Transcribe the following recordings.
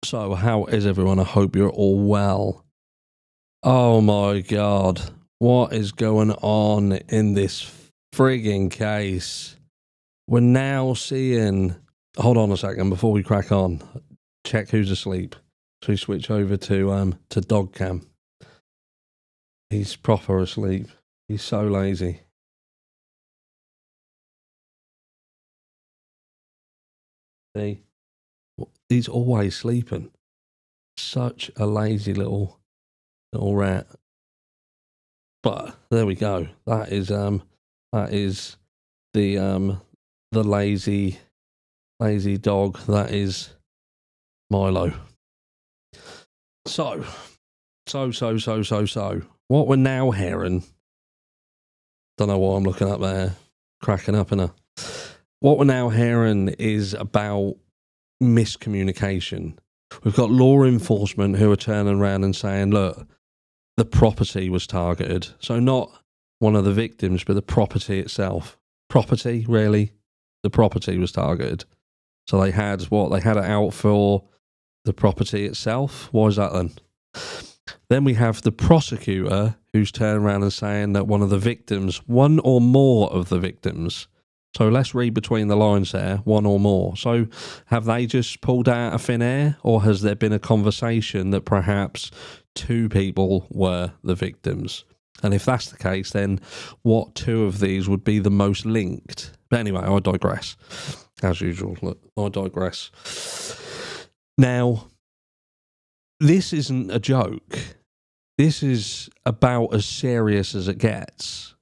So, how is everyone? I hope you're all well. Oh my god, what is going on in this frigging case? We're now seeing. Hold on a second before we crack on. Check who's asleep. So we switch over to dog cam. He's proper asleep. He's so lazy. See, he's always sleeping. Such a lazy little rat. But there we go. That is the lazy dog. That is Milo. So. What we're now hearing. Don't know what I'm looking up there. Cracking up in her. What we're now hearing is about miscommunication. We've got law enforcement who are turning around and saying, look, the property was targeted. So not one of the victims, but the property itself. Property, really? The property was targeted. So they had what? They had it out for the property itself? Why is that then? Then we have the prosecutor who's turning around and saying that one of the victims, one or more of the victims. So let's read between the lines there, one or more. So have they just pulled out of thin air, or has there been a conversation that perhaps two people were the victims? And if that's the case, then what two of these would be the most linked? But anyway, I digress. As usual, look, I digress. Now, this isn't a joke. This is about as serious as it gets.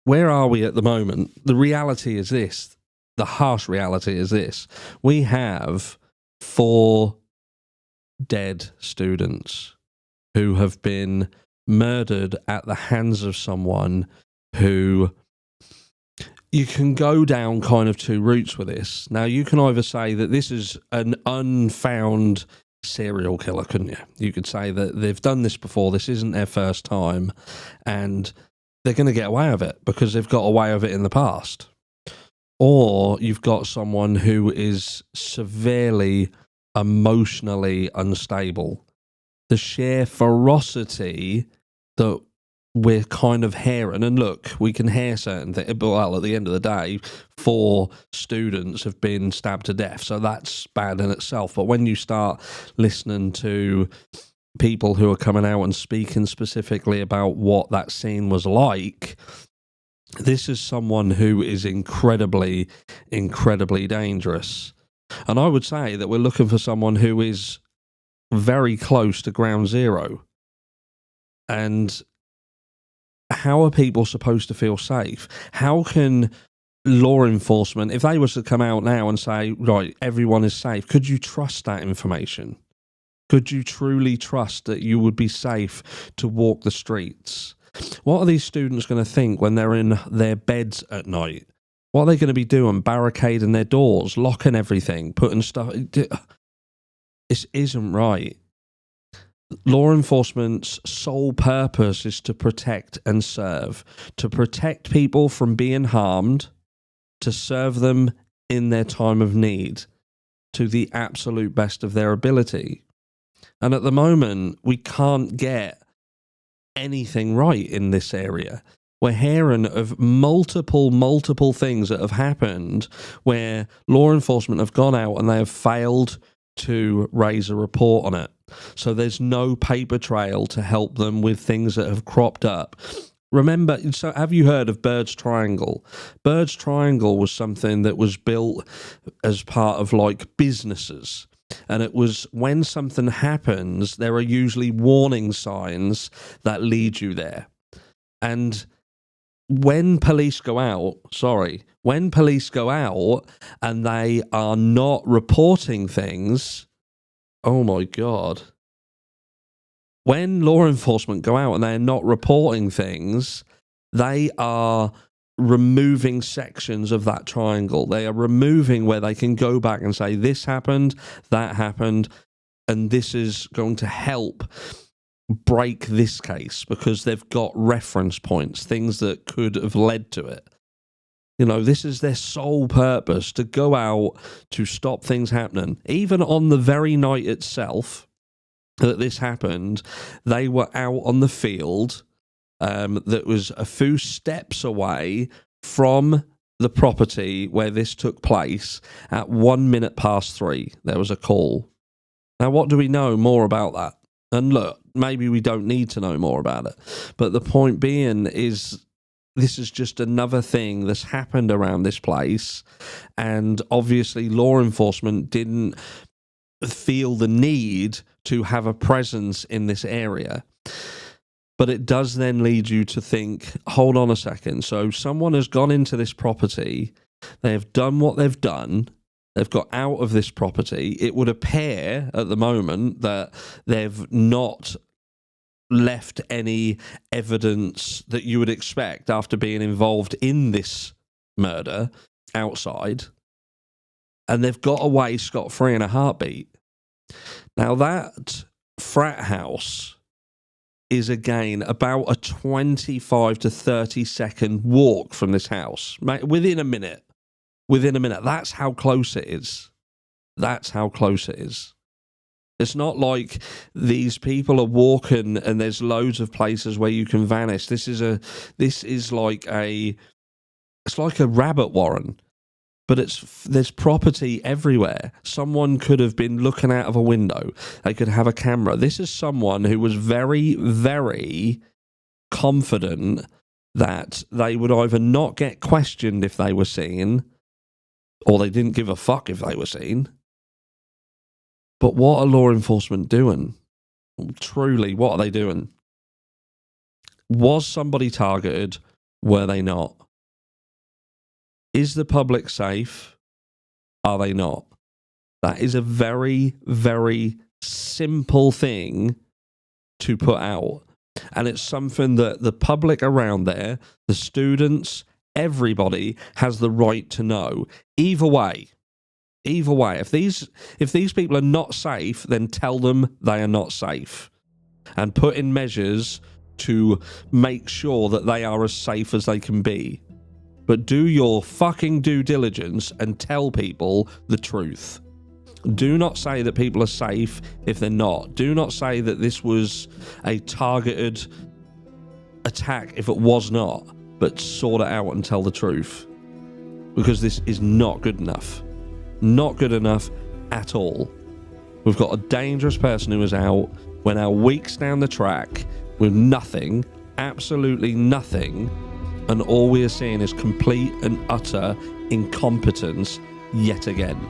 Where are we at the moment? The reality is this. The harsh reality is this. We have 4 dead students who have been murdered at the hands of someone who... You can go down kind of 2 routes with this. Now, you can either say that this is an unfound serial killer, couldn't you? You could say that they've done this before, this isn't their first time, and they're going to get away with it because they've got away with it in the past. Or you've got someone who is severely emotionally unstable. The sheer ferocity that we're kind of hearing, and look, we can hear certain things, but well, at the end of the day, 4 students have been stabbed to death, so that's bad in itself. But when you start listening to people who are coming out and speaking specifically about what that scene was like, this is someone who is incredibly, incredibly dangerous. And I would say that we're looking for someone who is very close to ground zero. And how are people supposed to feel safe? How can law enforcement, if they were to come out now and say, right, everyone is safe, could you trust that information? Could you truly trust that you would be safe to walk the streets? What are these students going to think when they're in their beds at night? What are they going to be doing? Barricading their doors, locking everything, putting stuff... This isn't right. Law enforcement's sole purpose is to protect and serve, to protect people from being harmed, to serve them in their time of need to the absolute best of their ability. And at the moment, we can't get anything right in this area. We're hearing of multiple things that have happened where law enforcement have gone out and they have failed to raise a report on it. So there's no paper trail to help them with things that have cropped up. Remember, so have you heard of Bird's Triangle? Bird's Triangle was something that was built as part of like businesses. And it was when something happens, there are usually warning signs that lead you there. And when police go out and they are not reporting things, oh my God. When law enforcement go out and they're not reporting things, they are removing sections of that triangle. They are removing where they can go back and say, this happened, that happened, and this is going to help break this case because they've got reference points, things that could have led to it. You know, this is their sole purpose, to go out to stop things happening. Even on the very night itself that this happened, they were out on the field that was a few steps away from the property where this took place at 3:01. There was a call. Now, what do we know more about that? And look, maybe we don't need to know more about it. But the point being is, this is just another thing that's happened around this place. And obviously, law enforcement didn't feel the need to have a presence in this area. But it does then lead you to think, hold on a second. So someone has gone into this property. They have done what they've done. They've got out of this property. It would appear at the moment that they've not left any evidence that you would expect after being involved in this murder outside, and they've got away scot-free in a heartbeat. Now, that frat house is, again, about a 25 to 30 second walk from this house. Within a minute. That's how close it is. It's not like these people are walking and there's loads of places where you can vanish. It's like a rabbit warren, but there's property everywhere. Someone could have been looking out of a window. They could have a camera. This is someone who was very, very confident that they would either not get questioned if they were seen, or they didn't give a fuck if they were seen. But what are law enforcement doing? Truly, what are they doing? Was somebody targeted? Were they not? Is the public safe? Are they not? That is a very, very simple thing to put out. And it's something that the public around there, the students, everybody has the right to know. Either way, if these people are not safe, then tell them they are not safe, and put in measures to make sure that they are as safe as they can be. But do your fucking due diligence and tell people the truth. Do not say that people are safe if they're not. Do not say that this was a targeted attack if it was not, but sort it out and tell the truth. Because this is not good enough. Not good enough at all. We've got a dangerous person who is out. We're now weeks down the track with nothing, absolutely nothing, and all we are seeing is complete and utter incompetence yet again.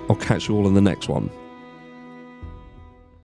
I'll catch you all in the next one.